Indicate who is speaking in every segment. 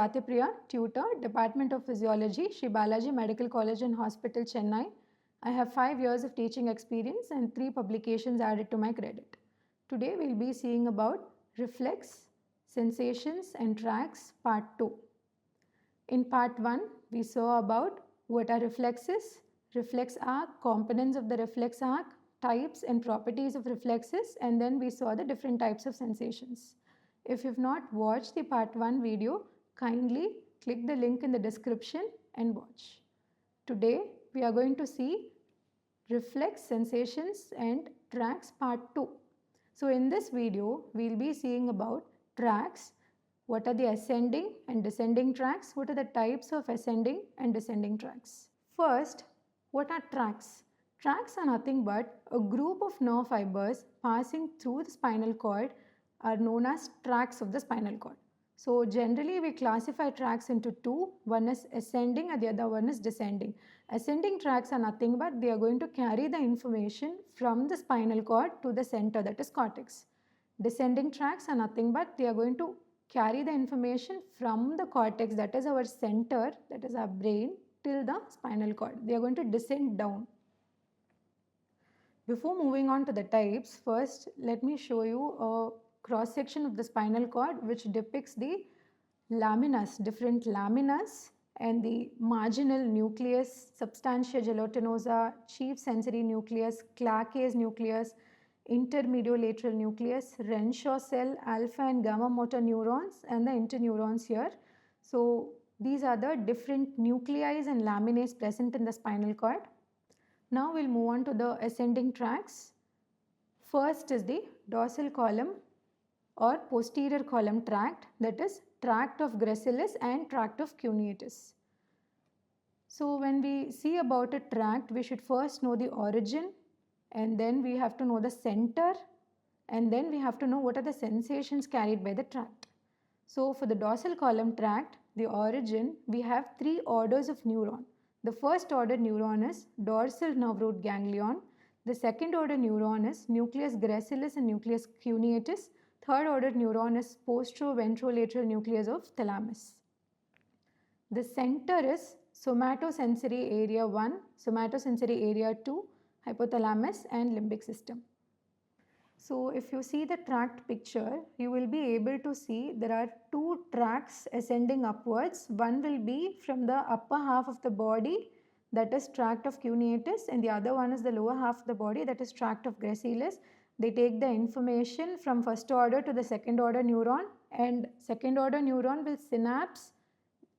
Speaker 1: Swathi Priya, tutor, Department of Physiology, Sree Balaji Medical College and Hospital, Chennai. I have 5 years of teaching experience and 3 publications added to my credit. Today we will be seeing about reflex, sensations and tracts part 2. In part 1, we saw about what are reflexes, reflex arc, components of the reflex arc, types and properties of reflexes, and then we saw the different types of sensations. If you have not watched the part 1 video, kindly click the link in the description and watch. Today we are going to see reflex, sensations and tracts part 2. So in this video we will be seeing about tracts, what are the ascending and descending tracts, what are the types of ascending and descending tracts. First, what are tracts? Tracts are nothing but a group of nerve fibers passing through the spinal cord are known as tracts of the spinal cord. So generally we classify tracts into two, one is ascending and the other one is descending. Ascending tracts are nothing but they are going to carry the information from the spinal cord to the center, that is cortex. Descending tracts are nothing but they are going to carry the information from the cortex, that is our center, that is our brain, till the spinal cord. They are going to descend down. Before moving on to the types, first let me show you a cross section of the spinal cord which depicts the laminas, different laminas and the marginal nucleus, substantia gelatinosa, chief sensory nucleus, Clarke's nucleus, intermediolateral nucleus, Renshaw cell, alpha and gamma motor neurons and the interneurons here. So these are the different nuclei and laminae present in the spinal cord. Now we will move on to the ascending tracts. First is the dorsal column or posterior column tract, that is tract of gracilis and tract of cuneatus. So when we see about a tract, we should first know the origin and then we have to know the center and then we have to know what are the sensations carried by the tract. So for the dorsal column tract, the origin, we have 3 orders of neuron. The first order neuron is dorsal nerve root ganglion. The second order neuron is nucleus gracilis and nucleus cuneatus. Third order neuron is postero-ventrolateral nucleus of thalamus. The center is somatosensory area 1, somatosensory area 2, hypothalamus and limbic system. So if you see the tract picture, you will be able to see there are 2 tracts ascending upwards. One will be from the upper half of the body, that is tract of cuneatus, and the other one is the lower half of the body, that is tract of gracilis. They take the information from first order to the second order neuron, and second order neuron will synapse,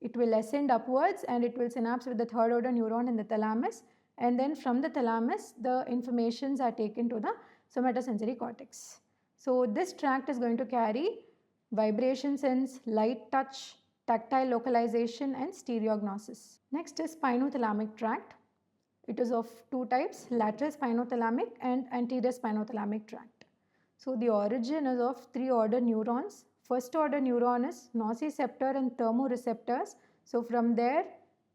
Speaker 1: it will ascend upwards and it will synapse with the third order neuron in the thalamus, and then from the thalamus the informations are taken to the somatosensory cortex. So this tract is going to carry vibration sense, light touch, tactile localization and stereognosis. Next is spinothalamic tract. It is of 2 types, lateral spinothalamic and anterior spinothalamic tract. So the origin is of 3 order neurons. First order neuron is nociceptor and thermoreceptors. So from there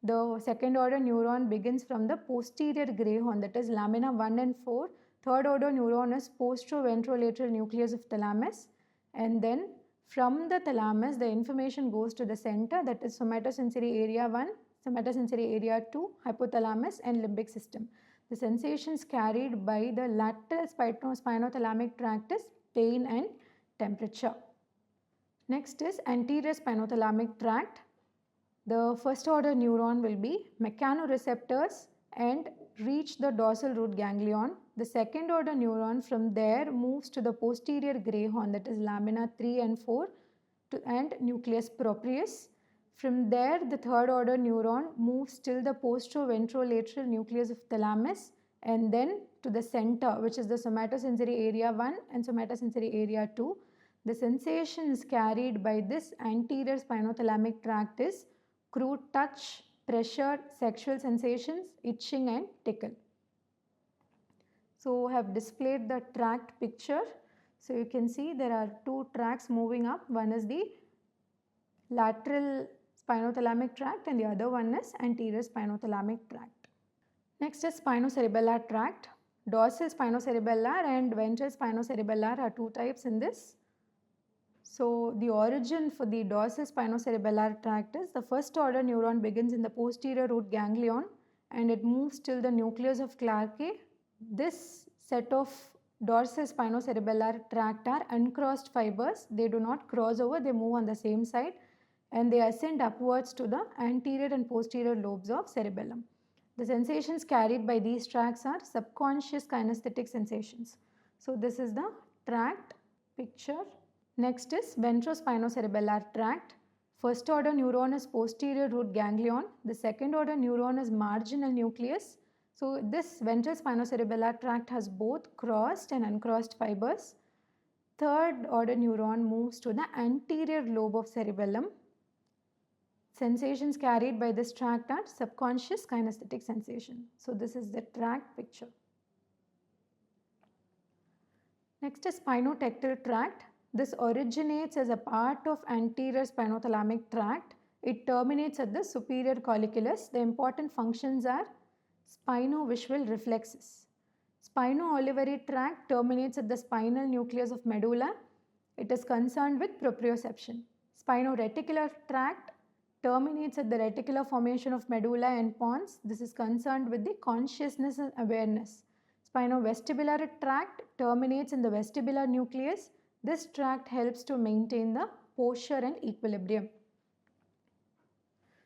Speaker 1: the second order neuron begins from the posterior gray horn, that is lamina 1 and 4. Third order neuron is postero-ventrolateral nucleus of thalamus, and then from the thalamus the information goes to the center, that is somatosensory area 1, somatosensory area 2, hypothalamus and limbic system. The sensations carried by the lateral spinothalamic tract is pain and temperature. Next is anterior spinothalamic tract. The first order neuron will be mechanoreceptors and reach the dorsal root ganglion. The second order neuron from there moves to the posterior gray horn, that is lamina 3 and 4 and nucleus proprius. From there the third order neuron moves till the postero-ventrolateral nucleus of thalamus and then to the center, which is the somatosensory area 1 and somatosensory area 2. The sensations carried by this anterior spinothalamic tract is crude touch, pressure, sexual sensations, itching and tickle. So I have displayed the tract picture. So you can see there are 2 tracts moving up. One is the lateral spinothalamic tract and the other one is anterior spinothalamic tract. Next is spinocerebellar tract. Dorsal spinocerebellar and ventral spinocerebellar are 2 types in this. So the origin for the dorsal spinocerebellar tract is the first order neuron begins in the posterior root ganglion and it moves till the nucleus of Clarke. This set of dorsal spinocerebellar tract are uncrossed fibers. They do not cross over, they move on the same side and they ascend upwards to the anterior and posterior lobes of cerebellum. The sensations carried by these tracts are subconscious kinesthetic sensations. So this is the tract picture. Next is ventrospinocerebellar tract. First order neuron is posterior root ganglion. The second order neuron is marginal nucleus. So this ventral spinocerebellar tract has both crossed and uncrossed fibers. Third order neuron moves to the anterior lobe of cerebellum. Sensations carried by this tract are subconscious kinesthetic sensation. So this is the tract picture. Next is spinotectal tract. This originates as a part of anterior spinothalamic tract. It terminates at the superior colliculus. The important functions are spino-visual reflexes. Spino-olivary tract terminates at the spinal nucleus of medulla. It is concerned with proprioception. Spino-reticular tract terminates at the reticular formation of medulla and pons. This is concerned with the consciousness and awareness. Spino-vestibular tract terminates in the vestibular nucleus. This tract helps to maintain the posture and equilibrium.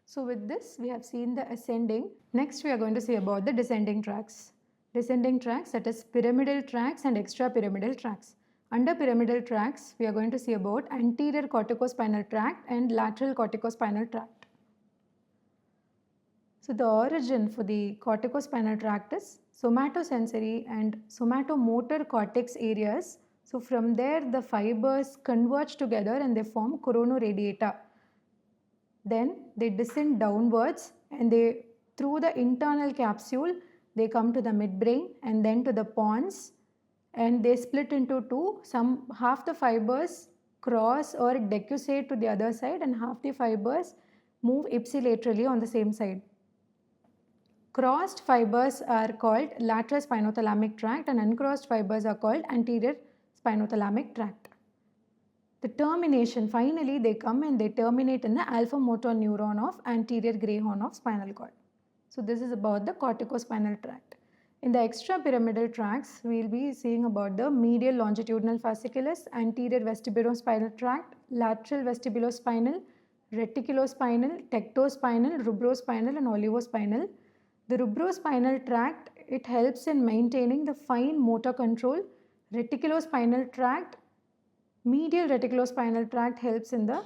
Speaker 1: So with this we have seen the ascending. Next we are going to see about the descending tracts. Descending tracts, that is pyramidal tracts and extrapyramidal tracts. Under pyramidal tracts we are going to see about anterior corticospinal tract and lateral corticospinal tract. So the origin for the corticospinal tract is somatosensory and somatomotor cortex areas. So from there the fibers converge together and they form coronoradiata. Then they descend downwards and they through the internal capsule they come to the midbrain and then to the pons and they split into two. Half the fibers cross or decussate to the other side and half the fibers move ipsilaterally on the same side. Crossed fibers are called lateral spinothalamic tract and uncrossed fibers are called anterior spinothalamic tract. The termination, finally they come and they terminate in the alpha motor neuron of anterior gray horn of spinal cord. So this is about the corticospinal tract. In the extrapyramidal tracts, we will be seeing about the medial longitudinal fasciculus, anterior vestibulospinal tract, lateral vestibulospinal, reticulospinal, tectospinal, rubrospinal and olivospinal. The rubrospinal tract, it helps in maintaining the fine motor control. Reticulospinal tract, medial reticulospinal tract helps in the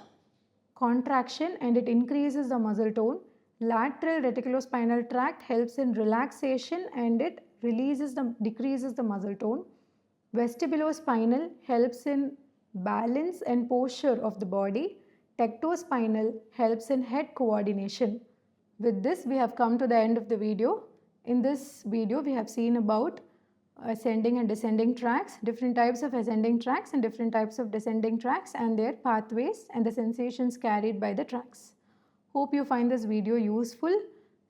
Speaker 1: contraction and it increases the muscle tone. Lateral reticulospinal tract helps in relaxation and it decreases the muscle tone. Vestibulospinal helps in balance and posture of the body. Tectospinal helps in head coordination. With this we have come to the end of the video. In this video we have seen about ascending and descending tracts, different types of ascending tracts and different types of descending tracts and their pathways and the sensations carried by the tracts. Hope you find this video useful.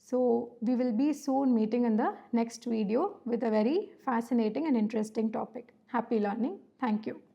Speaker 1: So we will be soon meeting in the next video with a very fascinating and interesting topic. Happy learning. Thank you.